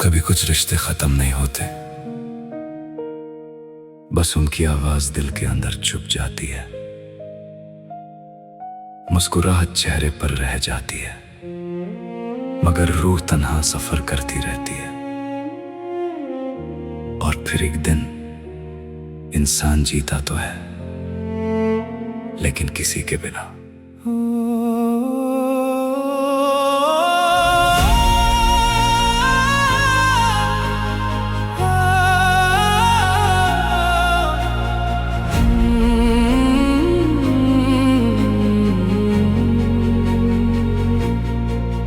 कभी कुछ रिश्ते खत्म नहीं होते, बस उनकी आवाज दिल के अंदर छुप जाती है, मुस्कुराहट चेहरे पर रह जाती है, मगर रूह तन्हा सफर करती रहती है। और फिर एक दिन इंसान जीता तो है, लेकिन किसी के बिना।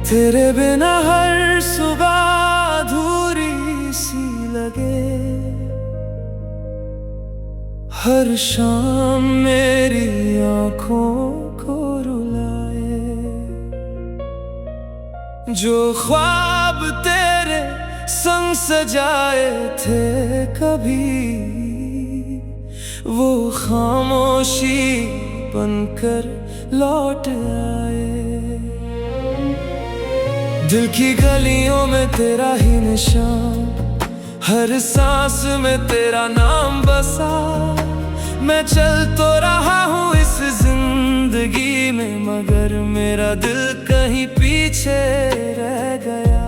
तेरे बिना हर सुबह अधूरी सी लगे, हर शाम मेरी आंखों को रुलाए। जो ख्वाब तेरे संग सजाए थे कभी, वो खामोशी बनकर लौट आए। दिल की गलियों में तेरा ही निशान, हर सांस में तेरा नाम बसा। मैं चल तो रहा हूँ इस जिंदगी में, मगर मेरा दिल कहीं पीछे रह गया।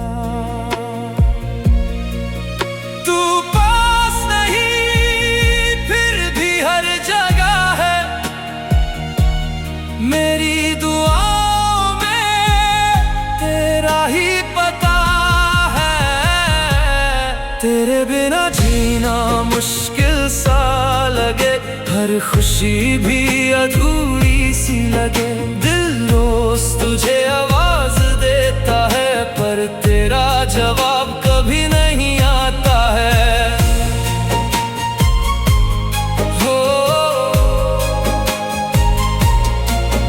तू पास नहीं फिर भी हर जगह है, मेरी दुआओं में तेरा ही पता है। तेरे बिना जीना मुश्किल सा लगे, हर खुशी भी अधूरी सी लगे। दिल रोज तुझे आवाज देता है, पर तेरा जवाब कभी नहीं आता है। हो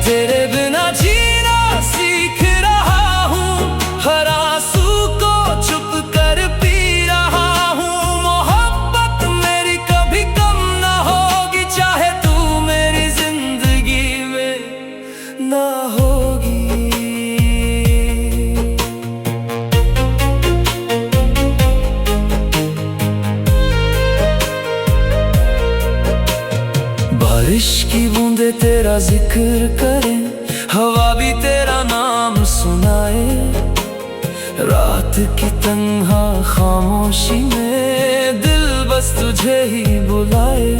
तेरे बिना जीना सीख रहा हूँ, हर आंसू को चुप कर पी रहा हूँ। मोहब्बत मेरी कभी कम ना होगी, चाहे तू मेरी जिंदगी में ना होगी। बारिश की बूंदे तेरा जिक्र करें, हवा भी तेरा नाम सुनाए। रात की तन्हा खामोशी में दिल बस तुझे ही बुलाए।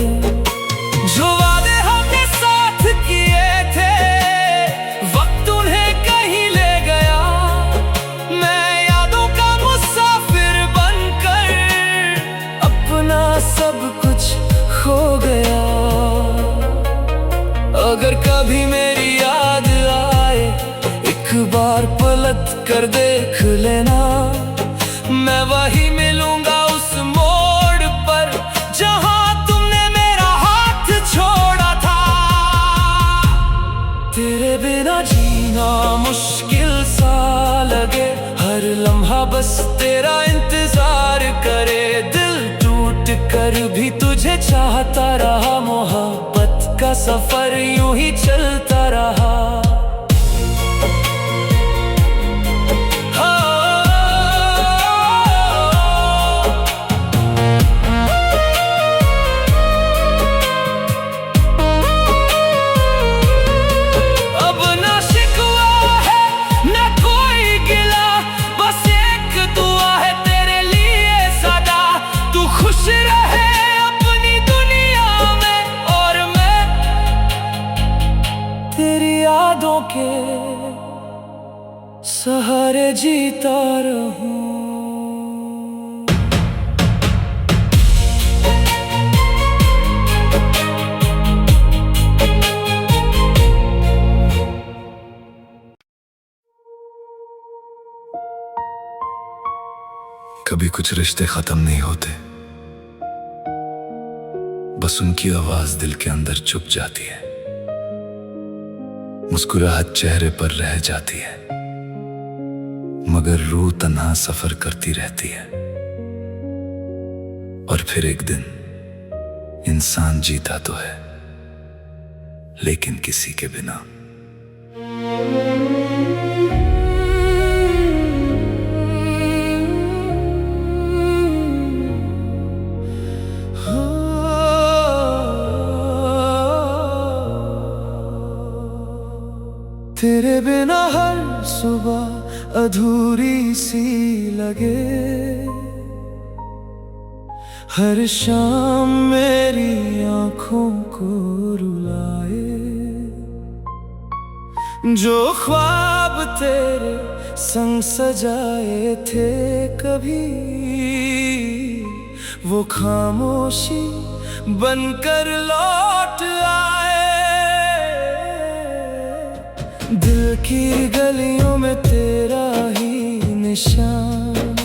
जो वादे हमने साथ किए थे, वक्त उन्हें कहीं ले गया। मैं यादों का मुसाफिर बनकर अपना सब कुछ खो गया। अगर कभी मेरी याद आए, एक बार पलट कर देख लेना। मैं वही मिलूंगा उस मोड़ पर, जहां तुमने मेरा हाथ छोड़ा था। तेरे बिना जीना मुश्किल सा लगे, हर लम्हा बस तेरा इंतजार करे। दिल टूट कर भी तुझे चाहता रहा, मोहब्बत का सफर यूं ही चलता रहा। अब ना शिकवा है ना कोई गिला, बस एक दुआ है तेरे लिए सदा। तू खुश रहे अपनी दुनिया में, और मैं तेरी यादों के सहारे जीता रहूं। कभी कुछ रिश्ते खत्म नहीं होते, बस उनकी आवाज दिल के अंदर छुप जाती है, मुस्कुराहट चेहरे पर रह जाती है, मगर रूह तन्हा सफर करती रहती है। और फिर एक दिन इंसान जीता तो है, लेकिन किसी के बिना। तेरे बिना हर सुबह अधूरी सी लगे, हर शाम मेरी आंखों को रुलाए। जो ख्वाब तेरे संग सजाए थे कभी, वो खामोशी बनकर लौट आए। दिल की गलियों में तेरा ही निशान,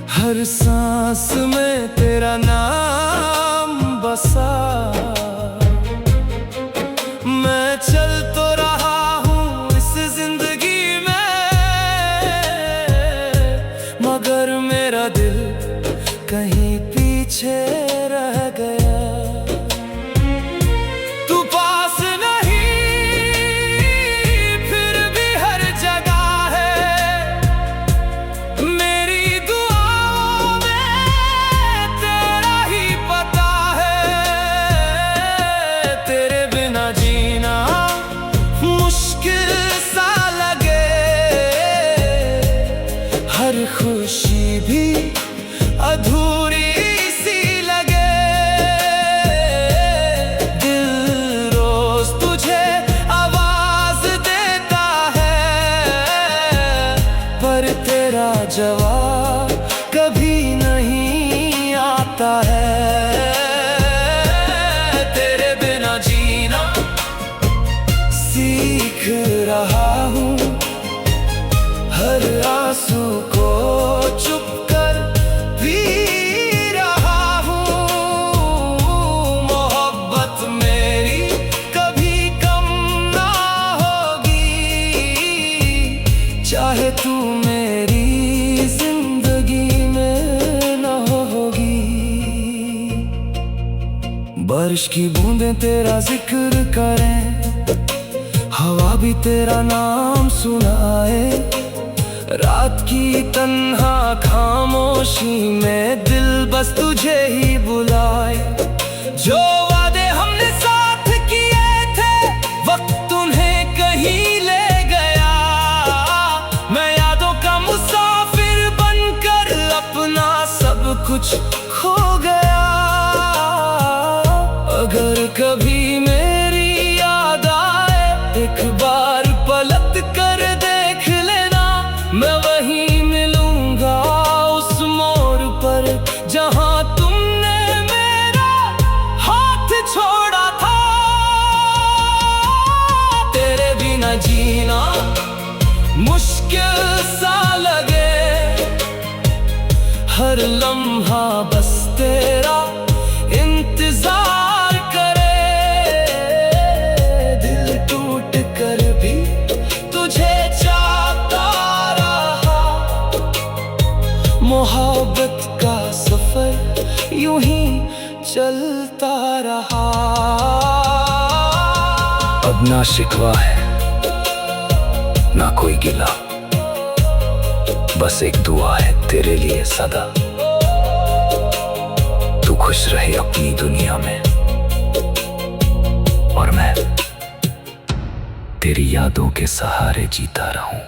हर सांस में तेरा नाम बसा। मैं चल तो रहा हूँ इस जिंदगी में, मगर मेरा दिल कहीं पीछे रह गया। तू पास नहीं फिर भी हर जगह है, मेरी दुआओं में तेरा ही पता है। तेरे बिना जीना मुश्किल सा लगे, हर खुशी भी अधूरी सी लगे। दिल रोज तुझे आवाज देता है, पर तेरा जवाब कभी नहीं आता है। तेरे बिना जीना सीख रहा हूँ, हर आंसू को चुप कर पी रहा हूँ। मोहब्बत मेरी कभी कम ना होगी, चाहे तू मेरी जिंदगी में ना होगी। बारिश की बूंदें तेरा जिक्र करें, हवा भी तेरा नाम सुनाए। रात की तन्हा खामोशी में दिल बस तुझे ही बुलाए। जो वादे हमने साथ किए थे, वक्त उन्हें कहीं ले गया। मैं यादों का मुसाफिर बनकर अपना सब कुछ खो गया। अगर कभी मेरी याद आए, एक बार पलट कर देख लेना। मैं वहीं मिलूंगा उस मोड़ पर, जहां तुमने मेरा हाथ छोड़ा था। तेरे बिना जीना मुश्किल सा लगे, हर लम्हा बस तेरा इंतजार करे। दिल टूट कर भी तुझे चाहता रहा, मोहब्बत का सफर यूं ही चलता रहा। अब ना शिकवा है ना कोई गिला, बस एक दुआ है तेरे लिए सदा। तू खुश रहे अपनी दुनिया में, और मैं तेरी यादों के सहारे जीता रहूं।